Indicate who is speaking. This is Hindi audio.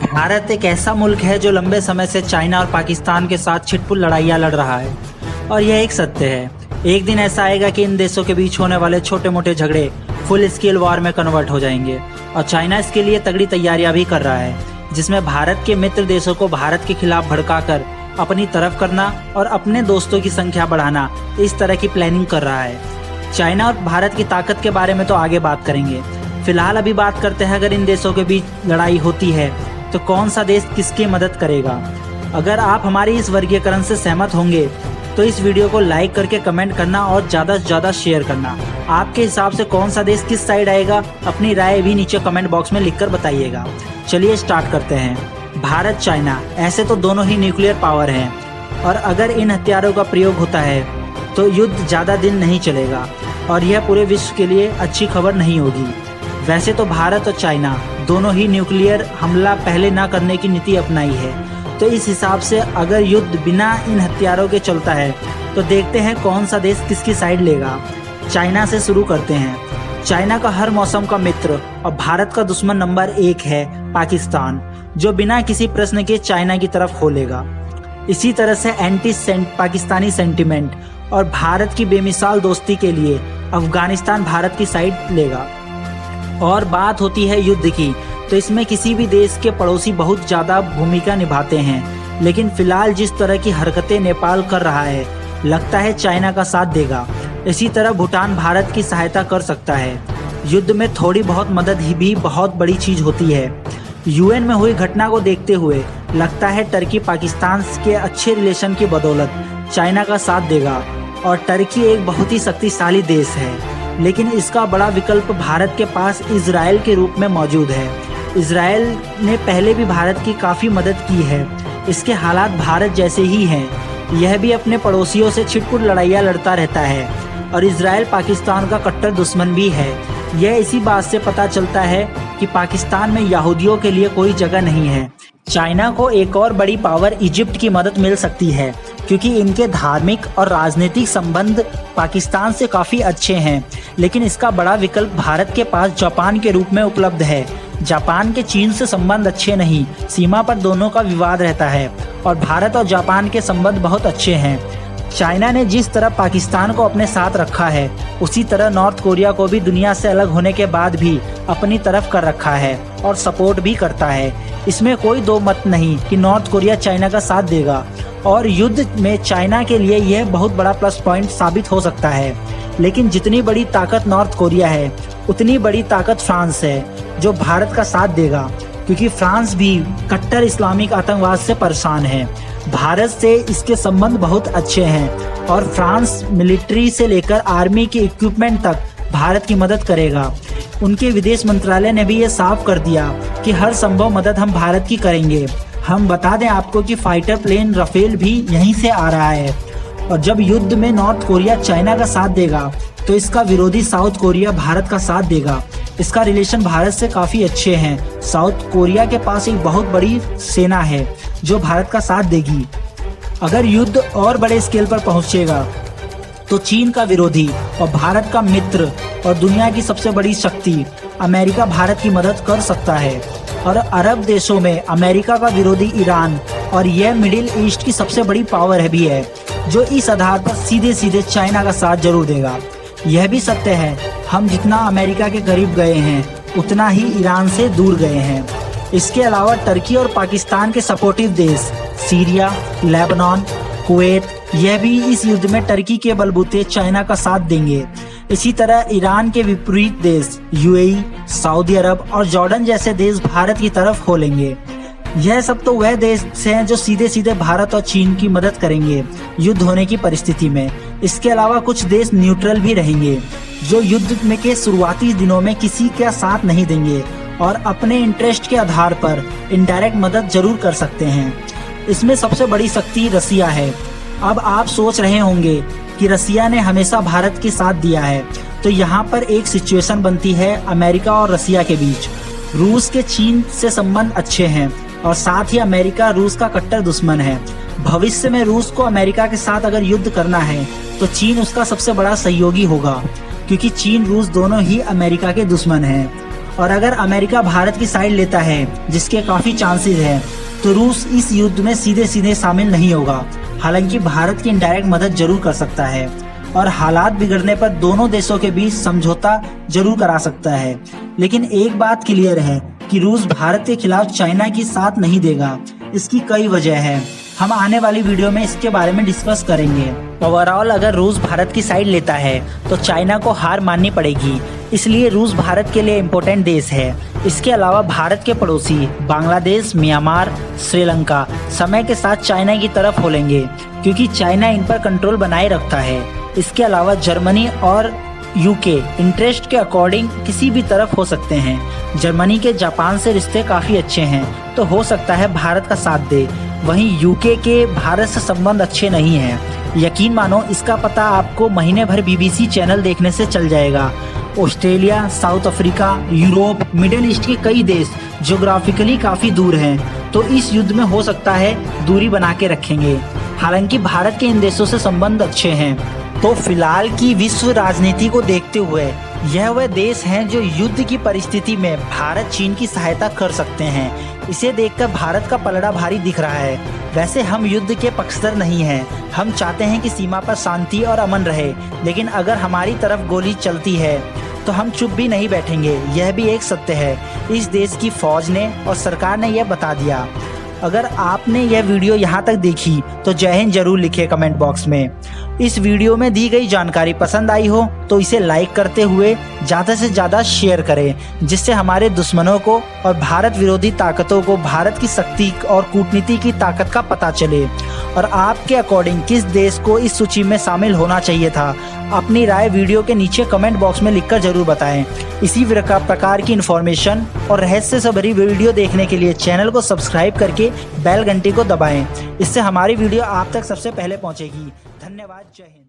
Speaker 1: भारत एक ऐसा मुल्क है जो लंबे समय से चाइना और पाकिस्तान के साथ छिटपुट लड़ाइयाँ लड़ रहा है और यह एक सत्य है। एक दिन ऐसा आएगा कि इन देशों के बीच होने वाले छोटे मोटे झगड़े फुल स्केल वॉर में कन्वर्ट हो जाएंगे और चाइना इसके लिए तगड़ी तैयारियां भी कर रहा है, जिसमें भारत के मित्र देशों को भारत के खिलाफ भड़काकर अपनी तरफ करना और अपने दोस्तों की संख्या बढ़ाना, इस तरह की प्लानिंग कर रहा है। चाइना और भारत की ताकत के बारे में तो आगे बात करेंगे, फिलहाल अभी बात करते हैं अगर इन देशों के बीच लड़ाई होती है तो कौन सा देश किसकी मदद करेगा। अगर आप हमारी इस वर्गीकरण से सहमत होंगे तो इस वीडियो को लाइक करके कमेंट करना और ज़्यादा से ज़्यादा शेयर करना। आपके हिसाब से कौन सा देश किस साइड आएगा, अपनी राय भी नीचे कमेंट बॉक्स में लिखकर बताइएगा। चलिए स्टार्ट करते हैं। भारत चाइना ऐसे तो दोनों ही न्यूक्लियर पावर हैं और अगर इन हथियारों का प्रयोग होता है तो युद्ध ज़्यादा दिन नहीं चलेगा और यह पूरे विश्व के लिए अच्छी खबर नहीं होगी। वैसे तो भारत और चाइना दोनों ही न्यूक्लियर हमला पहले ना करने की नीति अपनाई है, तो इस हिसाब से अगर युद्ध बिना इन हथियारों के चलता है तो देखते हैं कौन सा देश किसकी साइड लेगा। चाइना से शुरू करते हैं। चाइना का हर मौसम का मित्र और भारत का दुश्मन नंबर 1 है पाकिस्तान, जो बिना किसी प्रश्न के चाइना की तरफ हो लेगा। इसी तरह से एंटी पाकिस्तानी सेंटिमेंट और भारत की बेमिसाल दोस्ती के लिए अफगानिस्तान भारत की साइड लेगा। और बात होती है युद्ध की, तो इसमें किसी भी देश के पड़ोसी बहुत ज़्यादा भूमिका निभाते हैं, लेकिन फिलहाल जिस तरह की हरकतें नेपाल कर रहा है, लगता है चाइना का साथ देगा। इसी तरह भूटान भारत की सहायता कर सकता है। युद्ध में थोड़ी बहुत मदद ही भी बहुत बड़ी चीज़ होती है। यूएन में हुई घटना को देखते हुए लगता है टर्की पाकिस्तान के अच्छे रिलेशन की बदौलत चाइना का साथ देगा और टर्की एक बहुत ही शक्तिशाली देश है, लेकिन इसका बड़ा विकल्प भारत के पास इजराइल के रूप में मौजूद है। इजराइल ने पहले भी भारत की काफ़ी मदद की है। इसके हालात भारत जैसे ही हैं। यह भी अपने पड़ोसियों से छिटपुट लड़ाइयाँ लड़ता रहता है और इजराइल पाकिस्तान का कट्टर दुश्मन भी है। यह इसी बात से पता चलता है कि पाकिस्तान में यहूदियों के लिए कोई जगह नहीं है। चाइना को एक और बड़ी पावर इजिप्ट की मदद मिल सकती है, क्योंकि इनके धार्मिक और राजनीतिक संबंध पाकिस्तान से काफ़ी अच्छे हैं, लेकिन इसका बड़ा विकल्प भारत के पास जापान के रूप में उपलब्ध है। जापान के चीन से संबंध अच्छे नहीं, सीमा पर दोनों का विवाद रहता है और भारत और जापान के संबंध बहुत अच्छे हैं। चाइना ने जिस तरह पाकिस्तान को अपने साथ रखा है, उसी तरह नॉर्थ कोरिया को भी दुनिया से अलग होने के बाद भी अपनी तरफ कर रखा है और सपोर्ट भी करता है। इसमें कोई दो मत नहीं कि नॉर्थ कोरिया चाइना का साथ देगा और युद्ध में चाइना के लिए यह बहुत बड़ा प्लस पॉइंट साबित हो सकता है। लेकिन जितनी बड़ी ताकत नॉर्थ कोरिया है, उतनी बड़ी ताकत फ्रांस है, जो भारत का साथ देगा, क्योंकि फ्रांस भी कट्टर इस्लामिक आतंकवाद से परेशान है। भारत से इसके संबंध बहुत अच्छे हैं और फ्रांस मिलिट्री से लेकर आर्मी के इक्विपमेंट तक भारत की मदद करेगा। उनके विदेश मंत्रालय ने भी ये साफ कर दिया कि हर संभव मदद हम भारत की करेंगे। हम बता दें आपको कि फाइटर प्लेन राफेल भी यहीं से आ रहा है और जब युद्ध में नॉर्थ कोरिया चाइना का साथ देगा तो इसका विरोधी साउथ कोरिया भारत का साथ देगा। इसका रिलेशन भारत से काफ़ी अच्छे हैं। साउथ कोरिया के पास एक बहुत बड़ी सेना है जो भारत का साथ देगी। अगर युद्ध और बड़े स्केल पर पहुंचेगा तो चीन का विरोधी और भारत का मित्र और दुनिया की सबसे बड़ी शक्ति अमेरिका भारत की मदद कर सकता है। और अरब देशों में अमेरिका का विरोधी ईरान और यह मिडिल ईस्ट की सबसे बड़ी पावर भी है, जो इस आधार पर सीधे सीधे चाइना का साथ जरूर देगा। यह भी सत्य है, हम जितना अमेरिका के करीब गए हैं उतना ही ईरान से दूर गए हैं। इसके अलावा टर्की और पाकिस्तान के सपोर्टिव देश सीरिया, लेबनान, कुवैत, यह भी इस युद्ध में टर्की के बलबूते चाइना का साथ देंगे। इसी तरह ईरान के विपरीत देश यूएई, सऊदी अरब और जॉर्डन जैसे देश भारत की तरफ हो लेंगे। यह सब तो वह देश हैं जो सीधे सीधे भारत और चीन की मदद करेंगे युद्ध होने की परिस्थिति में। इसके अलावा कुछ देश न्यूट्रल भी रहेंगे, जो युद्ध में के शुरुआती दिनों में किसी का साथ नहीं देंगे और अपने इंटरेस्ट के आधार पर इनडायरेक्ट मदद जरूर कर सकते हैं। इसमें सबसे बड़ी शक्ति रसिया है। अब आप सोच रहे होंगे कि रसिया ने हमेशा भारत के साथ दिया है, तो यहाँ पर एक सिचुएशन बनती है अमेरिका और रसिया के बीच। रूस के चीन से संबंध अच्छे हैं और साथ ही अमेरिका रूस का कट्टर दुश्मन है। भविष्य में रूस को अमेरिका के साथ अगर युद्ध करना है तो चीन उसका सबसे बड़ा सहयोगी होगा, क्योंकि चीन रूस दोनों ही अमेरिका के दुश्मन हैं। और अगर अमेरिका भारत की साइड लेता है, जिसके काफी चांसेस हैं, तो रूस इस युद्ध में सीधे सीधे शामिल नहीं होगा। हालांकि भारत की इनडायरेक्ट मदद जरूर कर सकता है और हालात बिगड़ने पर दोनों देशों के बीच समझौता जरूर करा सकता है। लेकिन एक बात क्लियर है कि रूस भारत के खिलाफ चाइना की साथ नहीं देगा। इसकी कई वजह है, हम आने वाली वीडियो में इसके बारे में डिस्कस करेंगे। ओवरऑल अगर रूस भारत की साइड लेता है तो चाइना को हार माननी पड़ेगी, इसलिए रूस भारत के लिए इम्पोर्टेंट देश है। इसके अलावा भारत के पड़ोसी बांग्लादेश, म्यांमार, श्रीलंका समय के साथ चाइना की तरफ हो लेंगे, क्योंकि चाइना इन पर कंट्रोल बनाए रखता है। इसके अलावा जर्मनी और यूके इंटरेस्ट के अकॉर्डिंग किसी भी तरफ हो सकते हैं। जर्मनी के जापान से रिश्ते काफी अच्छे हैं, तो हो सकता है भारत का साथ दे। वहीं यूके के भारत से संबंध अच्छे नहीं हैं। यकीन मानो, इसका पता आपको महीने भर BBC चैनल देखने से चल जाएगा। Australia, south Africa, Europe, middle east के कई देश ज्योग्राफिकली काफी दूर हैं, तो इस युद्ध में हो सकता है दूरी बना के रखेंगे। हालांकि भारत के इन देशों से संबंध अच्छे हैं। तो फिलहाल की विश्व राजनीति को देखते हुए यह वह देश हैं जो युद्ध की परिस्थिति में भारत चीन की सहायता कर सकते हैं। इसे देखकर भारत का पलड़ा भारी दिख रहा है। वैसे हम युद्ध के पक्षधर नहीं हैं, हम चाहते हैं कि सीमा पर शांति और अमन रहे, लेकिन अगर हमारी तरफ गोली चलती है तो हम चुप भी नहीं बैठेंगे। यह भी एक सत्य है। इस देश की फौज ने और सरकार ने यह बता दिया। अगर आपने यह वीडियो यहाँ तक देखी तो जय हिंद जरूर लिखिए कमेंट बॉक्स में। इस वीडियो में दी गई जानकारी पसंद आई हो तो इसे लाइक करते हुए ज़्यादा से ज़्यादा शेयर करें, जिससे हमारे दुश्मनों को और भारत विरोधी ताकतों को भारत की शक्ति और कूटनीति की ताकत का पता चले। और आपके अकॉर्डिंग किस देश को इस सूची में शामिल होना चाहिए था, अपनी राय वीडियो के नीचे कमेंट बॉक्स में लिखकर जरूर बताएं। इसी प्रकार की इन्फॉर्मेशन और रहस्य से भरी वीडियो देखने के लिए चैनल को सब्सक्राइब करके बेल घंटी को दबाएं। इससे हमारी वीडियो आप तक सबसे पहले पहुंचेगी। धन्यवाद। जय हिंद।